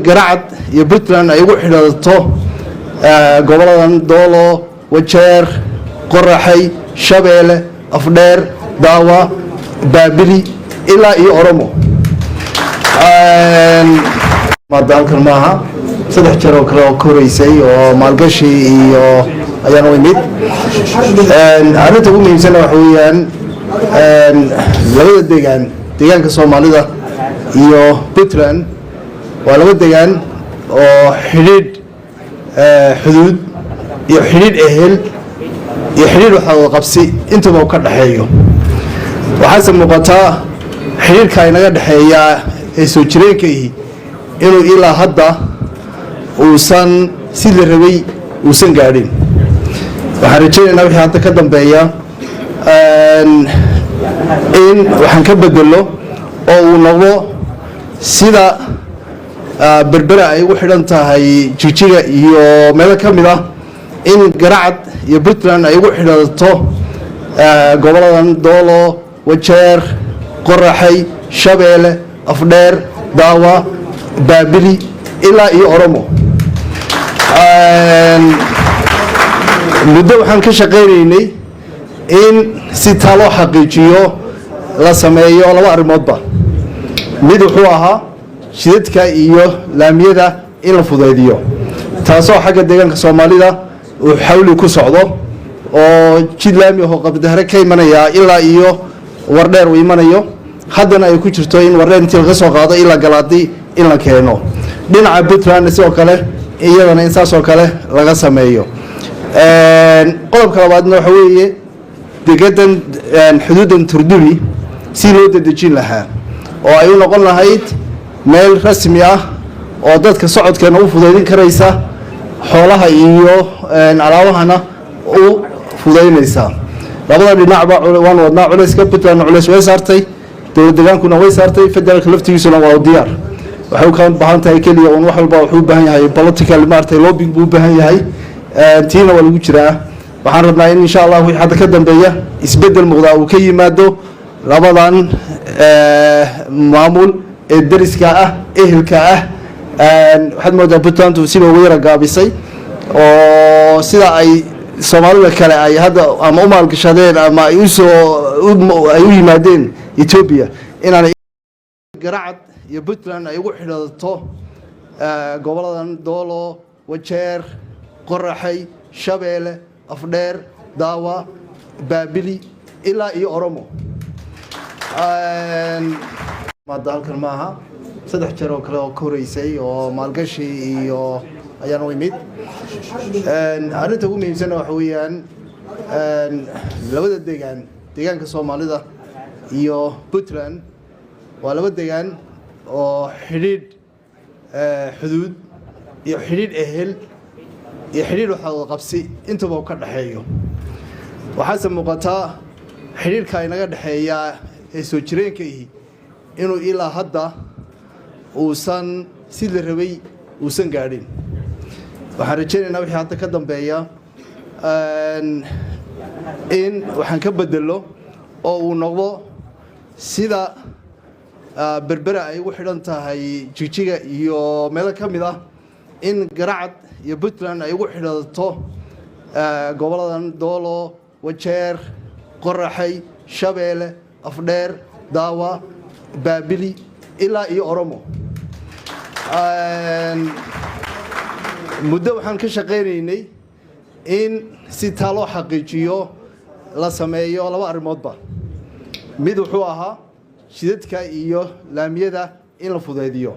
garacad iyo Puntland ay ugu xidhato goboladan Doolo, Wajeer, Qoraxay, Shabeelle, Afdheer, Daawa, Baabili ilaa iyo Oromo. Dalkan maaha saddex jeer oo kale oo koreysay oo maalgashi iyo ayaan u imid. Arrinta ugu muhiimsan waxa weeyaan labada deegaanka Soomaalida iyo Puntland waa laba deegaan oo xidhiidh xuduud iyo xidhiidh ehel iyo xidhiidh waxa qabsi intaba ka dhaxeeyo. Waxaase muuqataa xidhiidhka inaga dhaxeeya ee soo jireenkii inuu ilaa hadda uusan si la rabay uusan gaadhin. Waxaan rajaynaynaa wixii hadda ka dambeeya in waxaan ka bedelo oo uu noqdo sida berbera ay ugu xidhan tahay Jigjiga iyo meelo ka mid ah in garacad iyo Puntland ay ugu xidhato goboladan Doolo, Wajeer, Qoraxay, Shabeelle, Afdheer, Daawa, Baabili ilaa iyo Oromo. Muddo waxaan ka shaqaynaynay in si talo xaqiijiyo la sameeyo laba arrimoodba. Mid wuxuu ahaa shidadka iyo laamiyada in la fudaydiyo, taasoo xagga deegaanka Soomaalida uu xawli ku socdo oo jid laami oo qabdahare ka imanaya ilaa iyo Wardheer uu imanayo. haddana ay ku jirto in Wardheer intii laga soo qaado ilaa Galaadi in la keeno. dhinaca Puntland sidoo kale iyadana in saas oo kale laga sameeyo. qodobka labaadna waxa weeye deegadan xuduudan Turdubi si loo dedejin lahaa oo ay u noqon lahayd meel rasmi ah oo dadka socodkeena u fudaydin karaysa, xoolaha iyo alaabahana u fudaynaysa. labada dhinacba waan wadnaa culayska. Puntland culays way saartay, dowlad deegaankuna way saartay, federaalka laftigiisuna waa u diyaar. waxay ka baahan tahay kaliya wax walba wuxuu u baahan yahay political lobbying buu u baahan yahay. tiina waa lagu jiraa. waxaan rabnaa in insha Allah wixii hadda ka dambeeya isbedel muuqda uu ka yimaado labadan maamul ee dariska ah, ehelka ah. waxaad moodaa Puntland si loogu yara gaabisay oo sida ay Soomaalida kale ay hadda ama u maalgashadeen ama ay u yimaadeen Ethiopia inaan garacad iyo Puntland ay ugu xidhato goboladan Doolo, Wajeer, Qoraxay, Shabeelle, Afdheer, Daawa, Baabili ilaa iyo Oromo. dalkan maaha saddex jeer oo kale oo koreysay oo maalgashi iyo ayaan u imid. arrinta ugu muhiimsan waxa weeyaan labada deegaanka Soomaalida iyo Puntland waa laba deegaan oo xidhiidh xuduud iyo xidhiidh ehel iyo xidhiidh waxa qabsi intaba ka dhaxeeyo. waxaase muuqataa xidhiidhka inaga dhaxeeya ee soo jireenkii inuu ilaa hadda uusan si la rabay uusan gaadhin. waxaan rajaynaynaa wixii hadda ka dambeeya in waxaan ka bedelo oo uu noqdo sida berbera ay ugu xidhan tahay Jigjiga iyo meelo ka mid ah in garacad iyo Puntland ay ugu xidhato goboladan Doolo, Wajeer, Qoraxay, Shabeelle, Afdheer, Daawa, Baabili ilaa iyo Oromo. muddo waxaan ka shaqaynaynay in si talo xaqiijiyo la sameeyo laba arrimoodba. mid wuxuu ahaa shidadka iyo laamiyada in la fudaydiyo,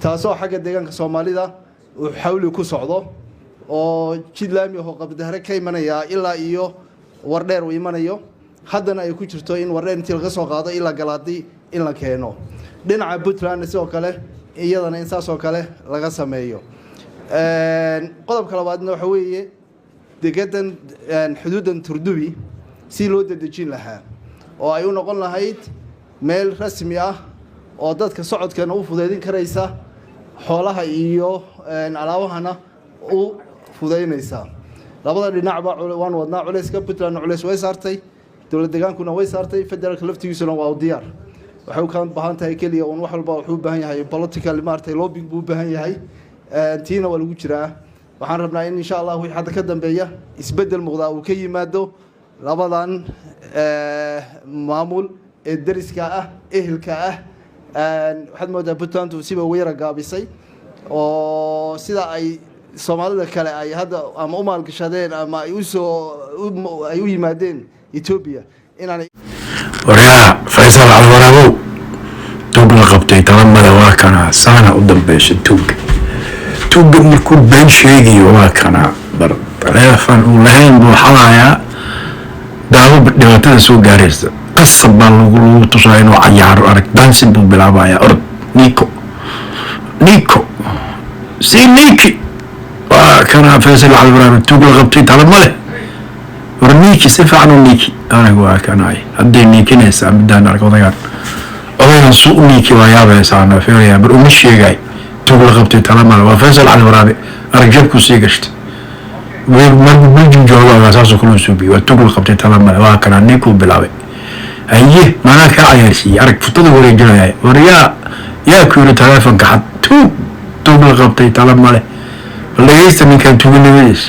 taasoo xagga deegaanka Soomaalida uu xawli ku socdo oo jid laami oo qabdahare ka imanaya ilaa iyo Wardheer uu imanayo. haddana ay ku jirto in Wardheer intii laga soo qaado ilaa Galaadi in la keeno. dhinaca Puntland sidoo kale iyadana in saas oo kale laga sameeyo. qodobka labaadna waxa weeye deegadan xuduudan Turdubi si loo dedejin lahaa oo ay u noqon lahayd meel rasmi ah oo dadka socodkeena u fudaydin karaysa, xoolaha iyo alaabahana u fudaynaysa. labada dhinacba waan wadnaa culayska. Puntland culays way saartay, dowlad deegaankuna way saartay, federaalka laftigiisuna waa u diyaar. waxay u kala baahan tahay kaliya oo wax walba wuxuu u baahan yahay political maartay lobbying buu u baahan yahay tiina waa lagu jiraa waxaan rabnaa in insha Allah wixii hadda ka dambeeya isbedel muuqda uu ka yimaado labadan maamul ee dariska ah ehelka ah waxaad moodaa Puntland siba weera gaabisay oo sida ay Soomaalida kale ay hadda ama u maalgashadeen ama ay u yimaadeen Ethiopia inaan wariyaa Faysal Alwaraabo tubla qabtay talamada waa kana saana u dambeysay tuuga markuu been sheegayo waa kana bar taleefan uu lahayn buu xalaaya daawo dhibaatada soo gaaraysa qasab baa lagu tusay inuu cayaaro arag dansin buu bilaabaya orod Nico si Niki waa kana Faysal Alwaraabo tubla qabtay talamada ورنيكي سفعنو نيكي أنا جوا كناي هدي نيكي ناس بدنا نركض غير أنا سوق نيكي ويابا سانا فيريا برمشي جاي تقول غبتي ترى ما هو فيصل على ورابي أرجعك وسيجشت وما بيجي جوا أساس كلهم سوبي وتقول غبتي ترى ما هو كنا نيكو بلاوي أيه ما أنا كعيرسي أرك فتوى ورجعي وريا يا كل تلفون كحد تقول غبتي ترى ما له ولا يستمع كان تقول ليش